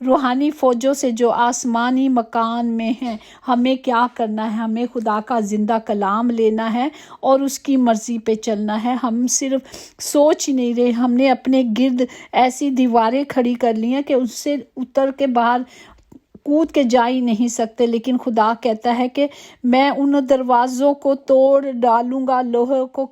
روحانی فوجوں سے جو آسمانی مکان میں ہیں۔ ہمیں کیا کرنا ہے؟ ہمیں خدا کا زندہ کلام لینا ہے اور اس کی مرضی پہ چلنا ہے۔ ہم صرف سوچ ہی نہیں رہے، ہم نے اپنے گرد ایسی دیواریں کھڑی کر لی ہیں کہ اس سے اتر کے باہر کود کے جا ہی نہیں سکتے، لیکن خدا کہتا ہے کہ میں ان دروازوں کو توڑ ڈالوں گا، لوہے کو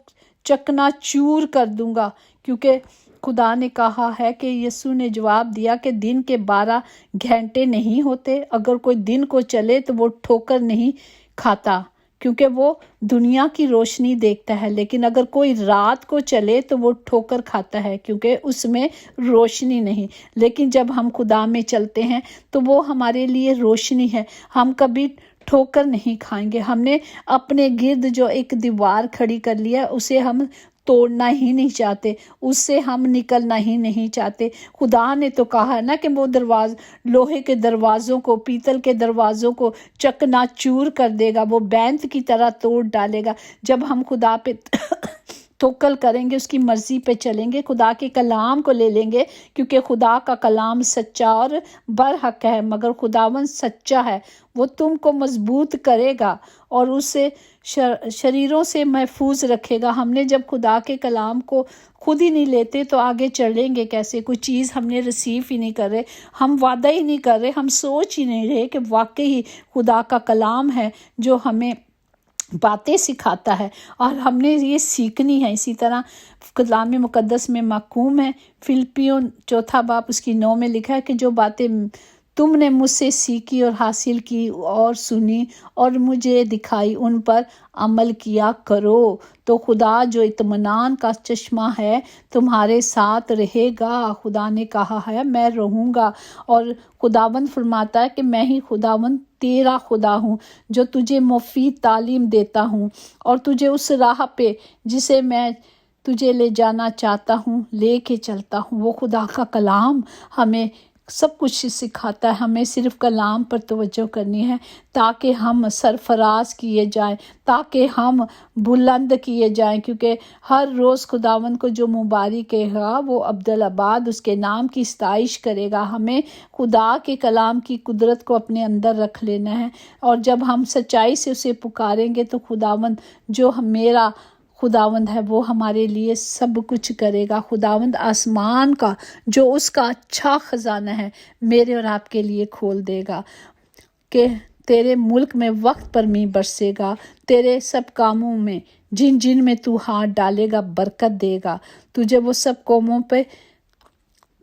چکنا چور کر دوں گا، کیونکہ خدا نے کہا ہے کہ یسوع نے جواب دیا کہ دن کے 12 گھنٹے نہیں ہوتے، اگر کوئی دن کو چلے تو وہ ٹھوکر نہیں کھاتا کیونکہ وہ دنیا کی روشنی دیکھتا ہے، لیکن اگر کوئی رات کو چلے تو وہ ٹھوکر کھاتا ہے کیونکہ اس میں روشنی نہیں۔ لیکن جب ہم خدا میں چلتے ہیں تو وہ ہمارے لیے روشنی ہے، ہم کبھی ٹھوکر نہیں کھائیں گے۔ ہم نے اپنے گرد جو ایک دیوار کھڑی کر لیا اسے ہم توڑنا ہی نہیں چاہتے، اس سے ہم نکلنا ہی نہیں چاہتے۔ خدا نے تو کہا ہے نا کہ وہ لوہے کے دروازوں کو، پیتل کے دروازوں کو چکنا چور کر دے گا، وہ بینت کی طرح توڑ ڈالے گا۔ جب ہم خدا پہ توکل کریں گے، اس کی مرضی پہ چلیں گے، خدا کے کلام کو لے لیں گے، کیونکہ خدا کا کلام سچا اور برحق ہے، مگر خداوند سچا ہے، وہ تم کو مضبوط کرے گا اور اسے شریروں سے محفوظ رکھے گا۔ ہم نے جب خدا کے کلام کو خود ہی نہیں لیتے تو آگے چلیں گے کیسے؟ کوئی چیز ہم نے ریسیو ہی نہیں کر رہے، ہم وعدہ ہی نہیں کر رہے، ہم سوچ ہی نہیں رہے کہ واقعی خدا کا کلام ہے جو ہمیں باتیں سکھاتا ہے اور ہم نے یہ سیکھنی ہے۔ اسی طرح کلام مقدس میں محکوم ہے، فلپیوں 4 باب اس کی 9 میں لکھا ہے کہ جو باتیں تم نے مجھ سے سیکھی اور حاصل کی اور سنی اور مجھے دکھائی ان پر عمل کیا کرو، تو خدا جو اطمینان کا چشمہ ہے تمہارے ساتھ رہے گا۔ خدا نے کہا ہے میں رہوں گا، اور خداوند فرماتا ہے کہ میں ہی خداوند تیرا خدا ہوں جو تجھے مفید تعلیم دیتا ہوں اور تجھے اس راہ پہ جسے میں تجھے لے جانا چاہتا ہوں لے کے چلتا ہوں۔ وہ خدا کا کلام ہمیں سب کچھ سکھاتا ہے، ہمیں صرف کلام پر توجہ کرنی ہے تاکہ ہم سرفراز کیے جائیں، تاکہ ہم بلند کیے جائیں، کیونکہ ہر روز خداوند کو جو مبارک کہے گا وہ عبدالآباد اس کے نام کی ستائش کرے گا۔ ہمیں خدا کے کلام کی قدرت کو اپنے اندر رکھ لینا ہے، اور جب ہم سچائی سے اسے پکاریں گے تو خداوند جو میرا خداوند ہے وہ ہمارے لیے سب کچھ کرے گا۔ خداوند آسمان کا جو اس کا اچھا خزانہ ہے میرے اور آپ کے لیے کھول دے گا کہ تیرے ملک میں وقت پر می برسے گا، تیرے سب کاموں میں جن جن میں تو ہاتھ ڈالے گا برکت دے گا۔ تجھے وہ سب قوموں پہ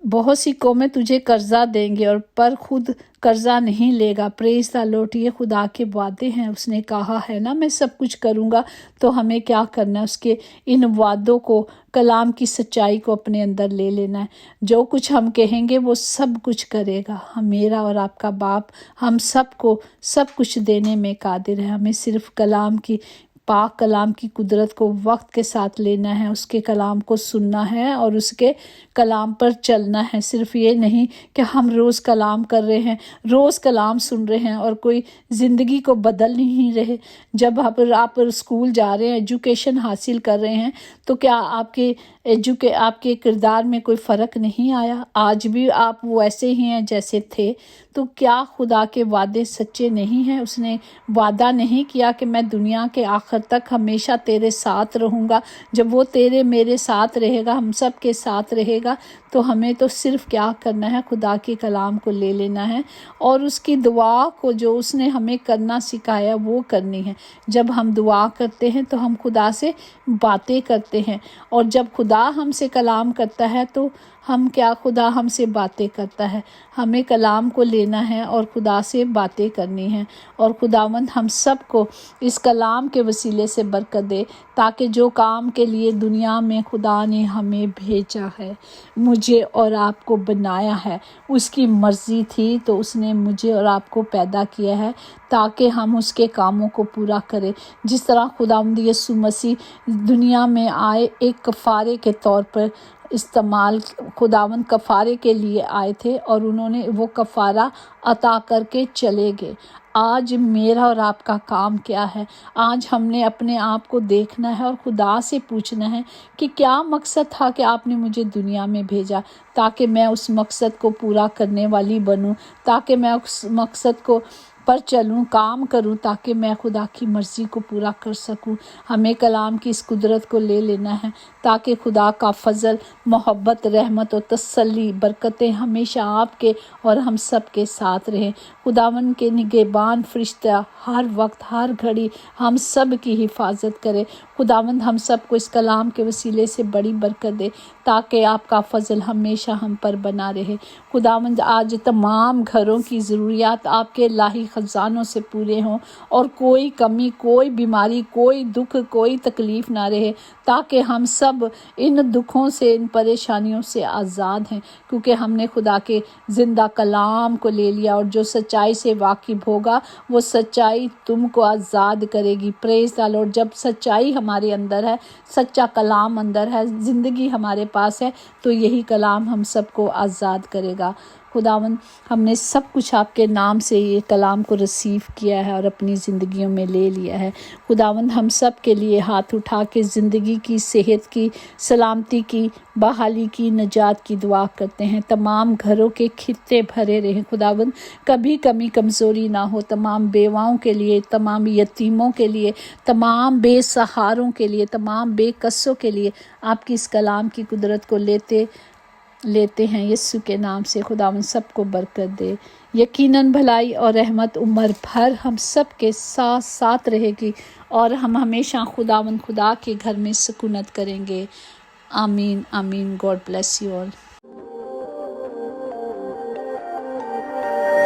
بہت سی قومیں تجھے قرضہ دیں گے اور پر خود قرضہ نہیں لے گا۔ پریز دا لارڈ، یہ خدا کے وعدے ہیں، اس نے کہا ہے نا میں سب کچھ کروں گا، تو ہمیں کیا کرنا ہے؟ اس کے ان وعدوں کو، کلام کی سچائی کو اپنے اندر لے لینا ہے۔ جو کچھ ہم کہیں گے وہ سب کچھ کرے گا۔ ہم میرا اور آپ کا باپ ہم سب کو سب کچھ دینے میں قادر ہے۔ ہمیں صرف کلام کی پاک کلام کی قدرت کو وقت کے ساتھ لینا ہے، اس کے کلام کو سننا ہے اور اس کے کلام پر چلنا ہے۔ صرف یہ نہیں کہ ہم روز کلام کر رہے ہیں، روز کلام سن رہے ہیں اور کوئی زندگی کو بدل نہیں رہے۔ جب آپ اسکول جا رہے ہیں، ایجوکیشن حاصل کر رہے ہیں، تو کیا آپ کے کردار میں کوئی فرق نہیں آیا؟ آج بھی آپ ویسے ہی ہیں جیسے تھے؟ تو کیا خدا کے وعدے سچے نہیں ہیں؟ اس نے وعدہ نہیں کیا کہ میں دنیا کے آخر تک ہمیشہ تیرے ساتھ رہوں گا؟ جب وہ تیرے میرے ساتھ رہے گا، ہم سب کے ساتھ رہے گا، تو ہمیں تو صرف کیا کرنا ہے؟ خدا کے کلام کو لے لینا ہے اور اس کی دعا کو جو اس نے ہمیں کرنا سکھایا وہ کرنی ہے۔ جب ہم دعا کرتے ہیں تو ہم خدا سے باتیں کرتے ہیں، اور جب خدا ہم سے کلام کرتا ہے تو خدا ہم سے باتیں کرتا ہے۔ ہمیں کلام کو لینا ہے اور خدا سے باتیں کرنی ہیں، اور خداوند ہم سب کو اس کلام کے وسیلے سے برکت دے، تاکہ جو کام کے لیے دنیا میں خدا نے ہمیں بھیجا ہے، مجھے اور آپ کو بنایا ہے، اس کی مرضی تھی تو اس نے مجھے اور آپ کو پیدا کیا ہے تاکہ ہم اس کے کاموں کو پورا کریں۔ جس طرح خداوند یسوع مسیح دنیا میں آئے ایک کفارے کے طور پر، استعمال خداوند کفارے کے لیے آئے تھے اور انہوں نے وہ کفارہ عطا کر کے چلے گئے۔ آج میرا اور آپ کا کام کیا ہے؟ آج ہم نے اپنے آپ کو دیکھنا ہے اور خدا سے پوچھنا ہے کہ کیا مقصد تھا کہ آپ نے مجھے دنیا میں بھیجا، تاکہ میں اس مقصد کو پورا کرنے والی بنوں، تاکہ میں اس مقصد کو پر چلوں، کام کروں، تاکہ میں خدا کی مرضی کو پورا کر سکوں۔ ہمیں کلام کی اس قدرت کو لے لینا ہے تاکہ خدا کا فضل، محبت، رحمت و تسلی، برکتیں ہمیشہ آپ کے اور ہم سب کے ساتھ رہیں۔ خداوند کے نگہبان فرشتہ ہر وقت ہر گھڑی ہم سب کی حفاظت کرے۔ خداوند ہم سب کو اس کلام کے وسیلے سے بڑی برکت دے تاکہ آپ کا فضل ہمیشہ ہم پر بنا رہے۔ خداوند آج تمام گھروں کی ضروریات آپ کے الہی خزانوں سے پورے ہوں اور کوئی کمی، کوئی بیماری، کوئی دکھ، کوئی تکلیف نہ رہے، تاکہ ہم سب ان دکھوں سے، ان پریشانیوں سے آزاد ہیں، کیونکہ ہم نے خدا کے زندہ کلام کو لے لیا، اور جو سچائی سے واقف ہوگا وہ سچائی تم کو آزاد کرے گی۔ پریز دی لارڈ۔ جب سچائی ہمارے اندر ہے، سچا کلام اندر ہے، زندگی ہمارے پاس ہے، تو یہی کلام ہم سب کو آزاد کرے گا۔ خداوند ہم نے سب کچھ آپ کے نام سے یہ کلام کو ریسیو کیا ہے اور اپنی زندگیوں میں لے لیا ہے۔ خداوند ہم سب کے لیے ہاتھ اٹھا کے زندگی کی، صحت کی، سلامتی کی، بحالی کی، نجات کی دعا کرتے ہیں۔ تمام گھروں کے خطے بھرے رہیں خداوند، کبھی کمی کمزوری نہ ہو۔ تمام بیواؤں کے لیے، تمام یتیموں کے لیے، تمام بے سہاروں کے لیے، تمام بے کسوں کے لیے آپ کی اس کلام کی قدرت کو لیتے ہیں یسوع کے نام سے۔ خداوند سب کو برکت دے۔ یقیناً بھلائی اور رحمت عمر بھر ہم سب کے ساتھ ساتھ رہے گی، اور ہم ہمیشہ خداوند خدا کے گھر میں سکونت کریں گے۔ آمین آمین۔ God bless you all.